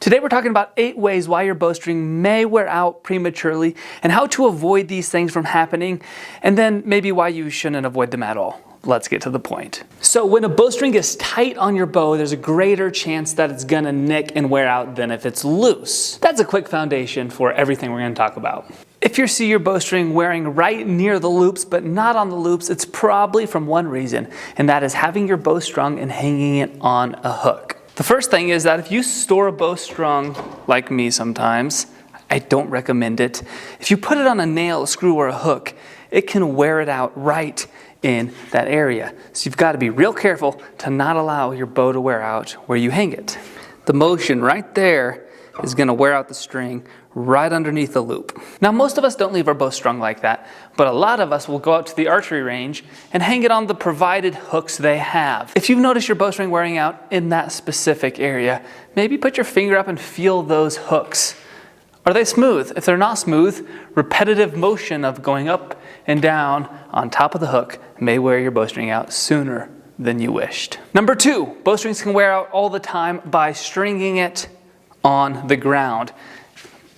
Today we're talking about 8 ways why your bowstring may wear out prematurely and how to avoid these things from happening, and then maybe why you shouldn't avoid them at all. Let's get to the point. So when a bowstring is tight on your bow, there's a greater chance that it's gonna nick and wear out than if it's loose. That's a quick foundation for everything we're gonna talk about. If you see your bowstring wearing right near the loops but not on the loops, it's probably from one reason, and that is having your bow strung and hanging it on a hook. The first thing is that if you store a bow strung, like me sometimes, I don't recommend it. If you put it on a nail, a screw, or a hook, it can wear it out right in that area. So you've got to be real careful to not allow your bow to wear out where you hang it. The motion right there is going to wear out the string right underneath the loop. Now most of us don't leave our bow strung like that, but a lot of us will go out to the archery range and hang it on the provided hooks they have. If you've noticed your bowstring wearing out in that specific area, maybe put your finger up and feel those hooks. Are they smooth? If they're not smooth, repetitive motion of going up and down on top of the hook may wear your bowstring out sooner than you wished. Number 2, bowstrings can wear out all the time by stringing it on the ground.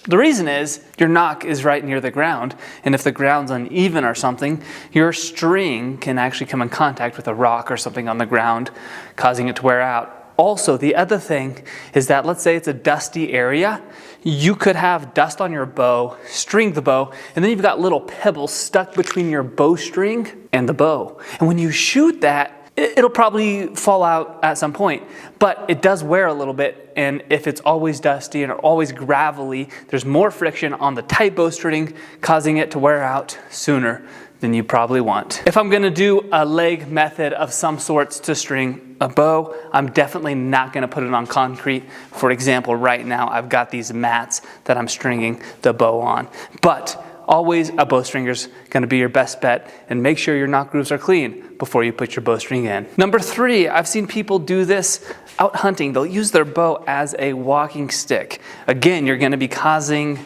The reason is your nock is right near the ground, and if the ground's uneven or something, your string can actually come in contact with a rock or something on the ground, causing it to wear out. Also, the other thing is that let's say it's a dusty area, you could have dust on your bow, string the bow, and then you've got little pebbles stuck between your bowstring and the bow. And when you shoot that, it'll probably fall out at some point, but it does wear a little bit, and if it's always dusty and always gravelly, there's more friction on the tight bowstring, causing it to wear out sooner than you probably want. If I'm gonna do a leg method of some sorts to string a bow, I'm definitely not gonna put it on concrete. For example, right now I've got these mats that I'm stringing the bow on, but always a bowstringer's gonna be your best bet, and make sure your knock grooves are clean before you put your bowstring in. Number 3, I've seen people do this out hunting. They'll use their bow as a walking stick. Again, you're gonna be causing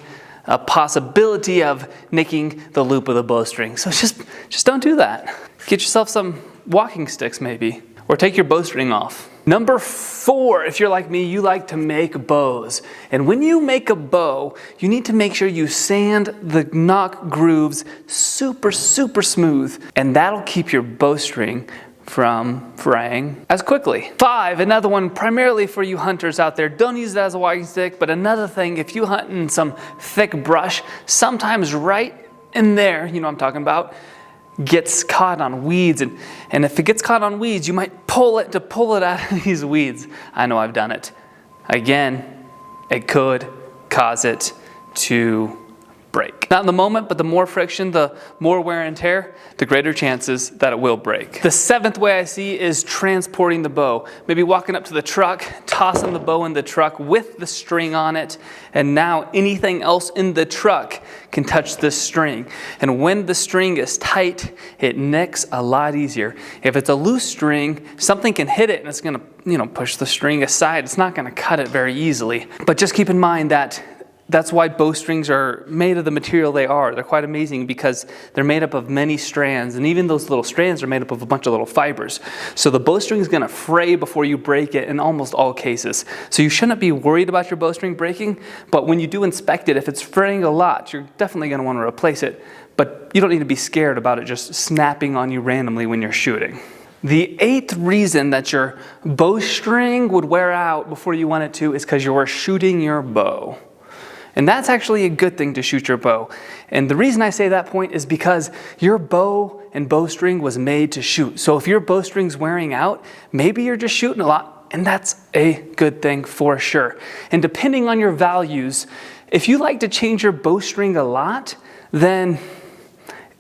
a possibility of nicking the loop of the bowstring. So just don't do that. Get yourself some walking sticks maybe, or take your bowstring off. Number 4, if you're like me, you like to make bows. And when you make a bow, you need to make sure you sand the knock grooves super smooth, and that'll keep your bowstring from fraying as quickly. 5, another one primarily for you hunters out there, don't use it as a walking stick, but another thing, if you hunt in some thick brush, sometimes right in there, you know what I'm talking about, gets caught on weeds, and if it gets caught on weeds, you might pull it out of these weeds. I know I've done it. Again, it could cause it to break. Not in the moment, but the more friction, the more wear and tear, the greater chances that it will break. The 7th way I see is transporting the bow. Maybe walking up to the truck, tossing the bow in the truck with the string on it, and now anything else in the truck can touch this string. And when the string is tight, it nicks a lot easier. If it's a loose string, something can hit it and it's gonna, push the string aside. It's not gonna cut it very easily. But just keep in mind that that's why bowstrings are made of the material they are. They're quite amazing because they're made up of many strands, and even those little strands are made up of a bunch of little fibers. So the bowstring is going to fray before you break it in almost all cases. So you shouldn't be worried about your bowstring breaking, but when you do inspect it, if it's fraying a lot, you're definitely going to want to replace it. But you don't need to be scared about it just snapping on you randomly when you're shooting. The 8th reason that your bowstring would wear out before you want it to is because you're shooting your bow. And that's actually a good thing to shoot your bow. And the reason I say that point is because your bow and bowstring was made to shoot. So if your bowstring's wearing out, maybe you're just shooting a lot, and that's a good thing for sure. And depending on your values, if you like to change your bowstring a lot, then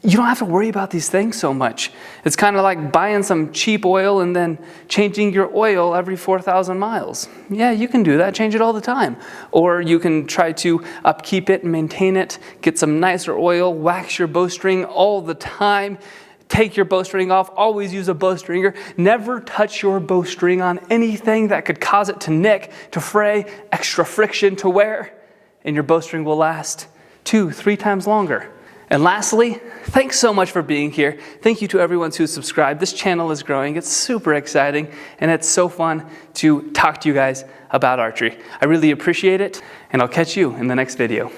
you don't have to worry about these things so much. It's kind of like buying some cheap oil and then changing your oil every 4,000 miles. Yeah, you can do that, change it all the time. Or you can try to upkeep it and maintain it, get some nicer oil, wax your bowstring all the time, take your bowstring off, always use a bowstringer, never touch your bowstring on anything that could cause it to nick, to fray, extra friction to wear, and your bowstring will last 2-3 times longer. And lastly, thanks so much for being here. Thank you to everyone who's subscribed. This channel is growing. It's super exciting, and it's so fun to talk to you guys about archery. I really appreciate it, and I'll catch you in the next video.